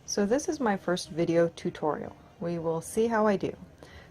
So this is my first video tutorial. We will see how I do.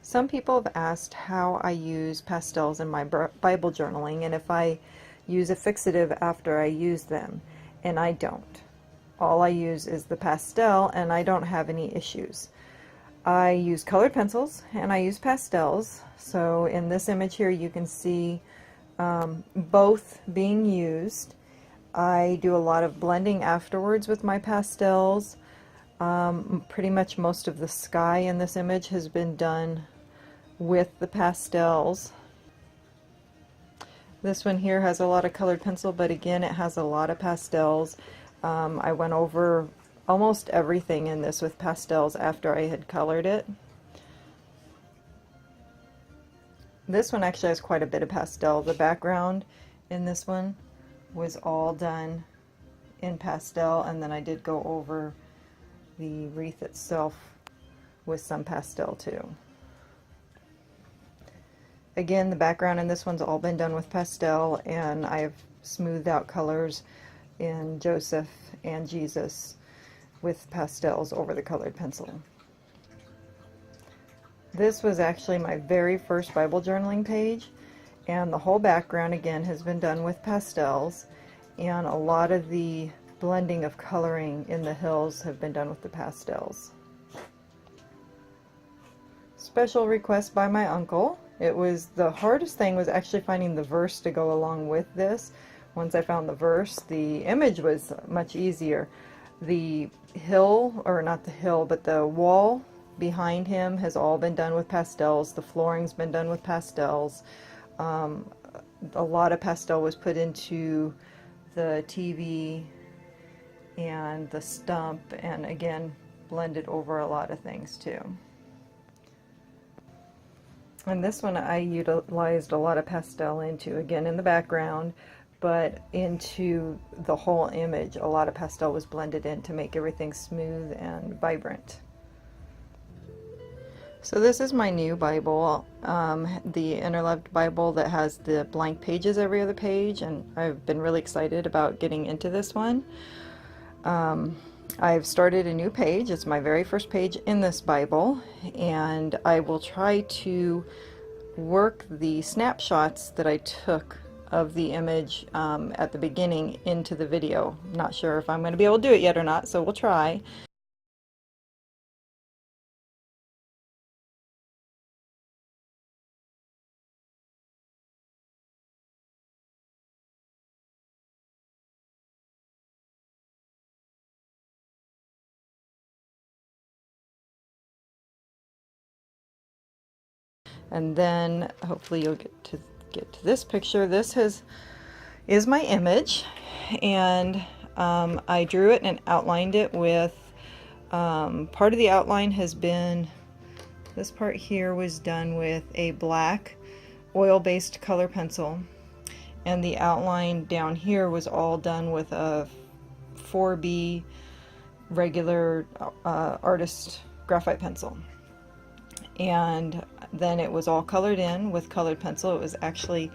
Some people have asked how I use pastels in my Bible journaling and if I use a fixative after I use them, and I don't. All I use is the pastel and I don't have any issues. I use colored pencils and I use pastels. So in this image here you can see both being used. I do a lot of blending afterwards with my pastels. Pretty much most of the sky in this image has been done with the pastels. This one here has a lot of colored pencil, but again it has a lot of pastels. I went over almost everything in this with pastels after I had colored it. This one actually has quite a bit of pastel. The background in this one was all done in pastel, and then I did go over the wreath itself with some pastel too. Again, the background in this one's all been done with pastel, and I've smoothed out colors in Joseph and Jesus with pastels over the colored pencil. This was actually my very first Bible journaling page, and the whole background again has been done with pastels, and a lot of the blending of coloring in the hills have been done with the pastels. Special request by my uncle. It was the hardest thing was actually finding the verse to go along with this. Once I found the verse, the image was much easier. The hill, or not the hill, but the wall behind him has all been done with pastels. The flooring's been done with pastels. A lot of pastel was put into the TV and the stump, and again blended over a lot of things too. And this one I utilized a lot of pastel into, again in the background, but into the whole image a lot of pastel was blended in to make everything smooth and vibrant. So this is my new Bible, the Interloved Bible that has the blank pages every other page, and I've been really excited about getting into this one. I've started a new page. It's my very first page in this Bible, and I will try to work the snapshots that I took of the image at the beginning into the video. I'm not sure if I'm going to be able to do it yet or not, so we'll try. And then hopefully you'll get to this picture. This is my image, and I drew it and outlined it with part of the outline has been, this part here was done with a black oil-based color pencil, and the outline down here was all done with a 4B regular artist graphite pencil. And then it was all colored in with colored pencil. It was actually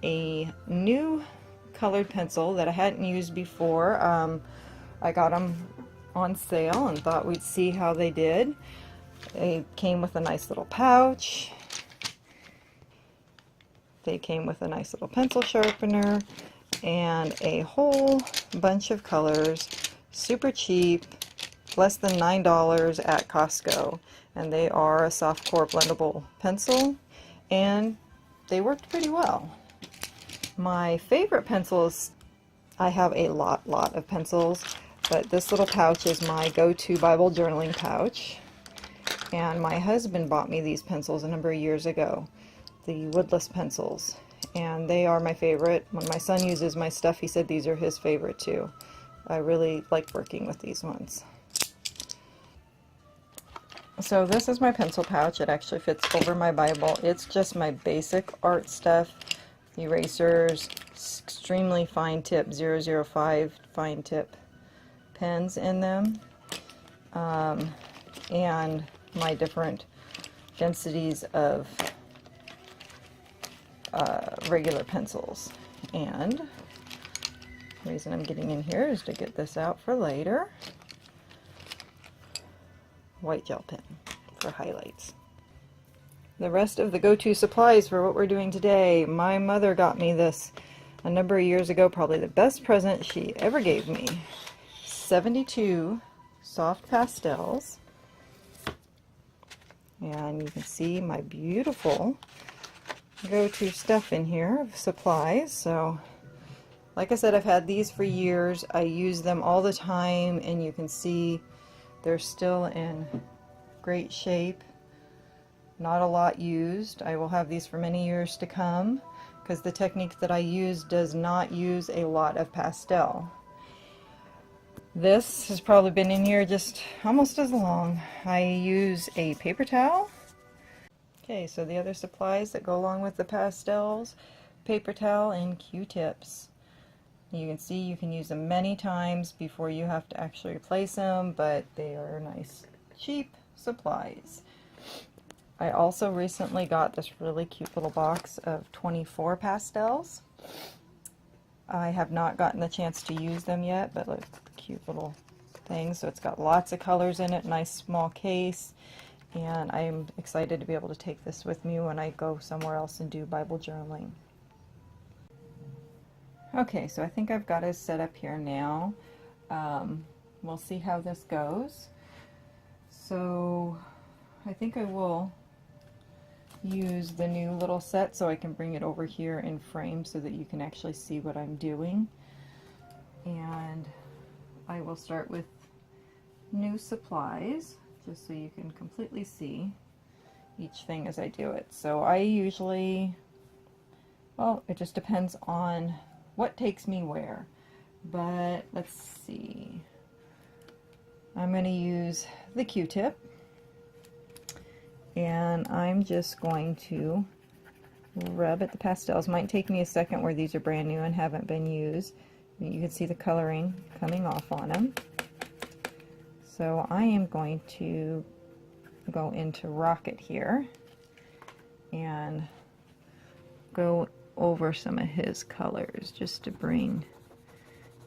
a new colored pencil that I hadn't used before. I got them on sale and thought we'd see how they did. They came with a nice little pouch. They came with a nice little pencil sharpener and a whole bunch of colors. Super cheap, less than $9 at Costco. And they are a soft core blendable pencil, and they worked pretty well. My favorite pencils, I have a lot of pencils, but this little pouch is my go-to Bible journaling pouch. And my husband bought me these pencils a number of years ago, the woodless pencils, and they are my favorite. When my son uses my stuff, he said these are his favorite too. I really like working with these ones. So this is my pencil pouch. It actually fits over my Bible. It's just my basic art stuff. Erasers, extremely fine tip 005 fine tip pens in them, and my different densities of regular pencils. And the reason I'm getting in here is to get this out for later. white gel pen for highlights. The rest of the go-to supplies for what we're doing today. My mother got me this a number of years ago, probably the best present she ever gave me. 72 soft pastels. And you can see my beautiful go-to stuff in here of supplies. So like I said, I've had these for years. I use them all the time, and you can see they're still in great shape. Not a lot used. I will have these for many years to come because the technique that I use does not use a lot of pastel. This has probably been in here just almost as long. I use a paper towel. Okay, so the other supplies that go along with the pastels, paper towel and Q-tips. You can see you can use them many times before you have to actually replace them, but they are nice, cheap supplies. I also recently got this really cute little box of 24 pastels. I have not gotten the chance to use them yet, but look, cute little thing. So it's got lots of colors in it, nice small case, and I'm excited to be able to take this with me when I go somewhere else and do Bible journaling. Okay, so I think I've got it set up here now. We'll see how this goes. So I think I will use the new little set so I can bring it over here in frame so that you can actually see what I'm doing. And I will start with new supplies just so you can completely see each thing as I do it. So I usually, well, it just depends on what takes me where, but let's see. I'm going to use the Q-tip, and I'm just going to rub at the pastels. Might take me a second where these are brand new and haven't been used. You can see the coloring coming off on them. So I am going to go into Rocket here and go over some of his colors just to bring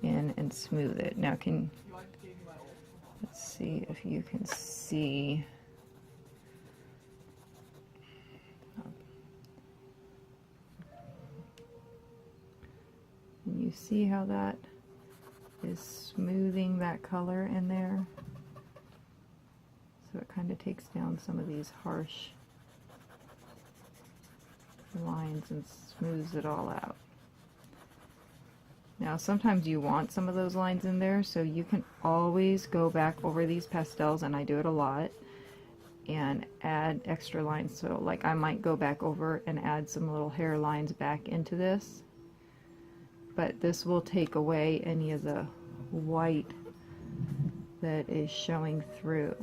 in and smooth it. Now let's see if you can see. You see how that is smoothing that color in there? So it kind of takes down some of these harsh lines and smooths it all out. Now sometimes you want some of those lines in there, so you can always go back over these pastels, and I do it a lot, and add extra lines. So like I might go back over and add some little hair lines back into this, but this will take away any of the white that is showing through.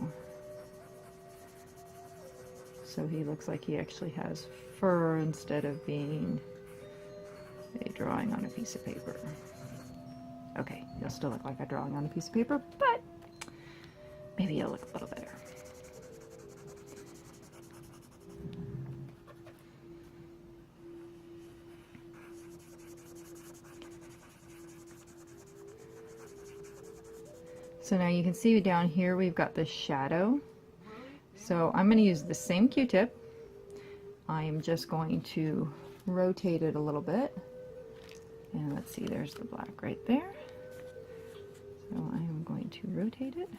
So he looks like he actually has fur instead of being a drawing on a piece of paper. Okay, he'll still look like a drawing on a piece of paper, but maybe he'll look a little better. So now you can see down here we've got the shadow. So I'm going to use the same Q-tip. I am just going to rotate it a little bit. And let's see, there's the black right there. So I am going to rotate it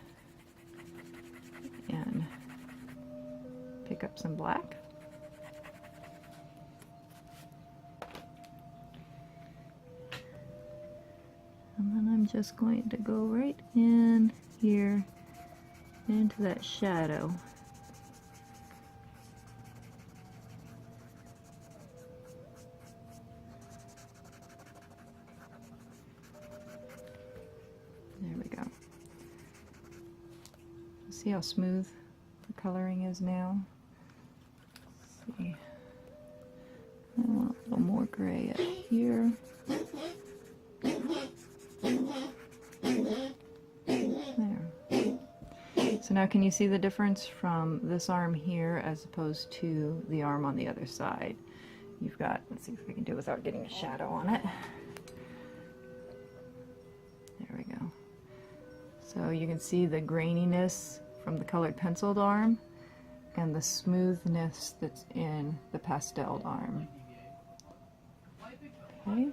and pick up some black. And then I'm just going to go right in here into that shadow. There we go. See how smooth the coloring is now? Let's see. I want a little more gray up here. There. So now can you see the difference from this arm here as opposed to the arm on the other side? You've got, let's see if we can do it without getting a shadow on it. There we go. So you can see the graininess from the colored penciled arm and the smoothness that's in the pastel arm. Okay.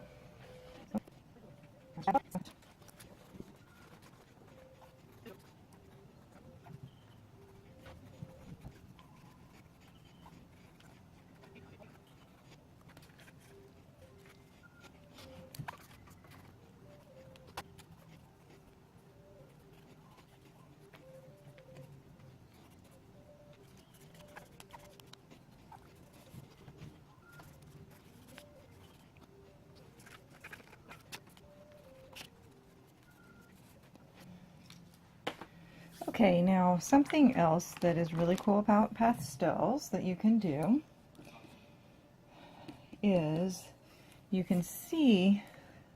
Okay, now something else that is really cool about pastels that you can do is you can see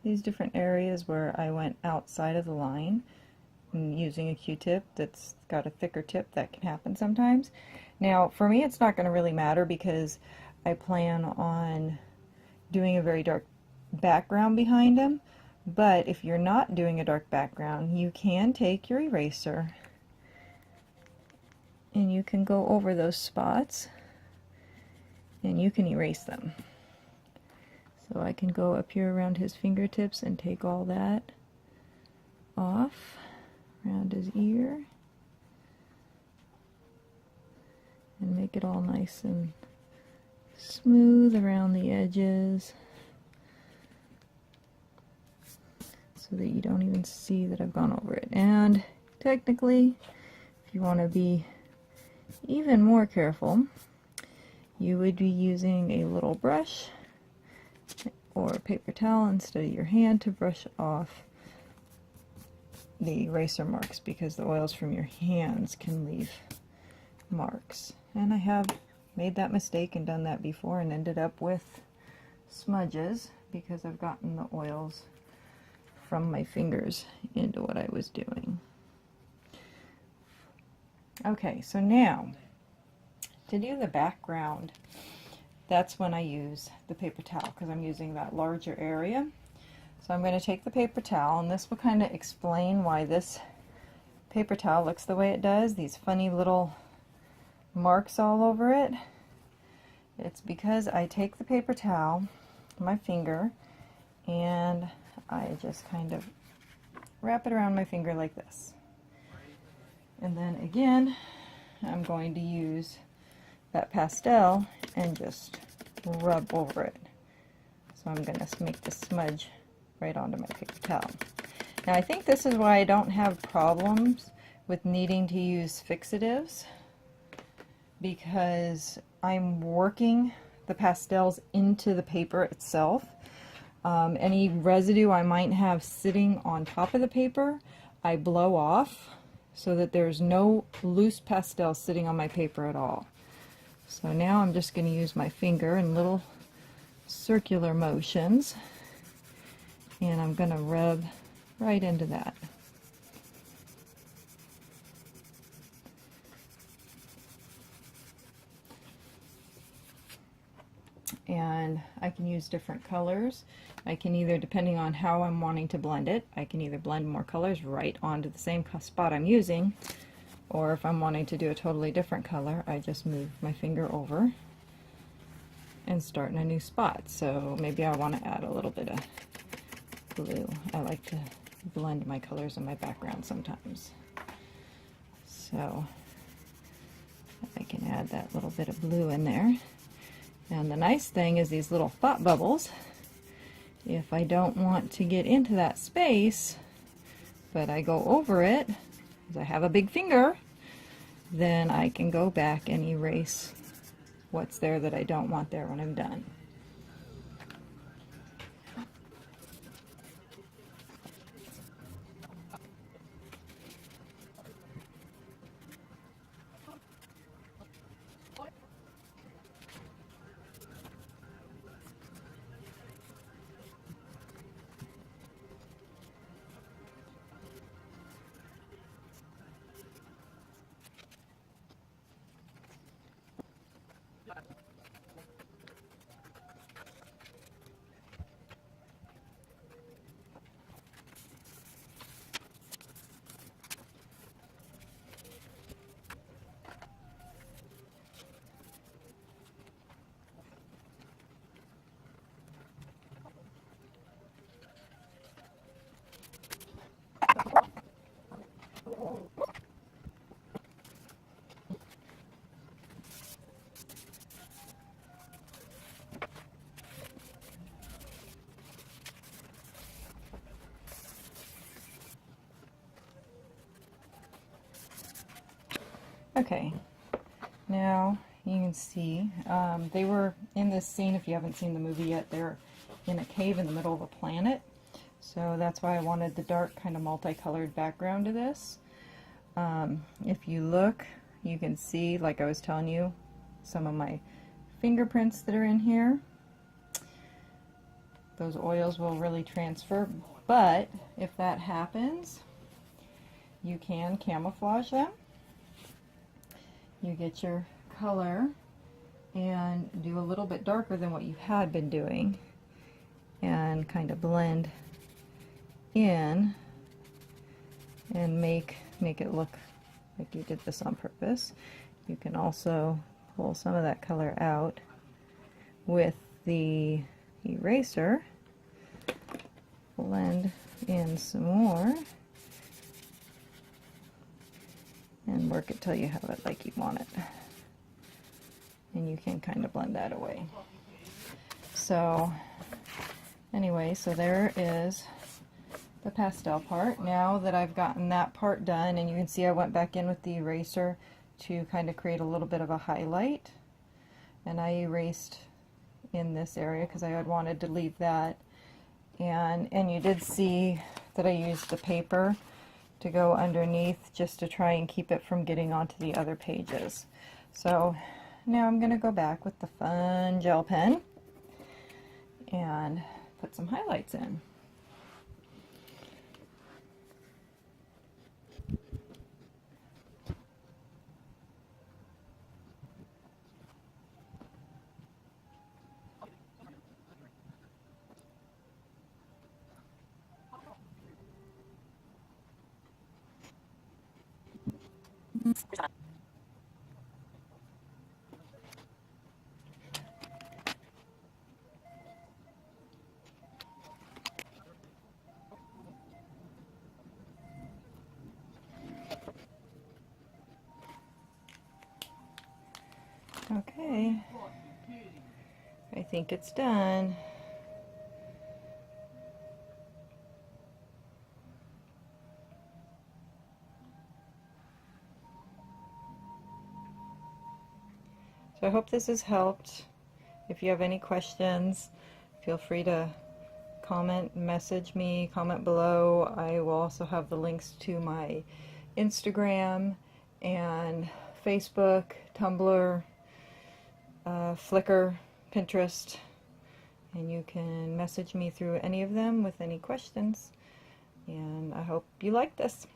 these different areas where I went outside of the line using a Q-tip that's got a thicker tip. That can happen sometimes. Now for me it's not going to really matter because I plan on doing a very dark background behind them, but if you're not doing a dark background, you can take your eraser and you can go over those spots and you can erase them. So I can go up here around his fingertips and take all that off around his ear and make it all nice and smooth around the edges so that you don't even see that I've gone over it. And technically, if you want to be even more careful, you would be using a little brush or a paper towel instead of your hand to brush off the eraser marks, because the oils from your hands can leave marks. And I have made that mistake and done that before and ended up with smudges because I've gotten the oils from my fingers into what I was doing. Okay, so now to do the background, that's when I use the paper towel because I'm using that larger area. So I'm going to take the paper towel, and this will kind of explain why this paper towel looks the way it does, these funny little marks all over it. It's because I take the paper towel, my finger, and I just kind of wrap it around my finger like this. And then again, I'm going to use that pastel and just rub over it. So I'm going to make the smudge right onto my paper towel. Now I think this is why I don't have problems with needing to use fixatives, because I'm working the pastels into the paper itself. Any residue I might have sitting on top of the paper, I blow off so that there's no loose pastel sitting on my paper at all. So now I'm just going to use my finger in little circular motions, and I'm going to rub right into that. And I can use different colors. I can either, depending on how I'm wanting to blend it, I can either blend more colors right onto the same spot I'm using, or if I'm wanting to do a totally different color, I just move my finger over and start in a new spot. So maybe I want to add a little bit of blue. I like to blend my colors in my background sometimes. So I can add that little bit of blue in there. And the nice thing is these little thought bubbles, if I don't want to get into that space, but I go over it, because I have a big finger, then I can go back and erase what's there that I don't want there when I'm done. Okay, now you can see they were in this scene. If you haven't seen the movie yet, they're in a cave in the middle of a planet. So that's why I wanted the dark kind of multicolored background to this. If you look, you can see, like I was telling you, some of my fingerprints that are in here. Those oils will really transfer, but if that happens, you can camouflage them. You get your color and do a little bit darker than what you had been doing and kind of blend in and make it look like you did this on purpose. You can also pull some of that color out with the eraser, blend in some more, and work it till you have it like you want it. And you can kind of blend that away. So anyway, so there is the pastel part. Now that I've gotten that part done, and you can see I went back in with the eraser to kind of create a little bit of a highlight, and I erased in this area because I had wanted to leave that, and you did see that I used the paper to go underneath just to try and keep it from getting onto the other pages. So now I'm going to go back with the fun gel pen and put some highlights in. Okay, I think it's done. So I hope this has helped. If you have any questions, feel free to comment, message me, comment below. I will also have the links to my Instagram and Facebook, Tumblr, Flickr, Pinterest, and you can message me through any of them with any questions. And I hope you like this.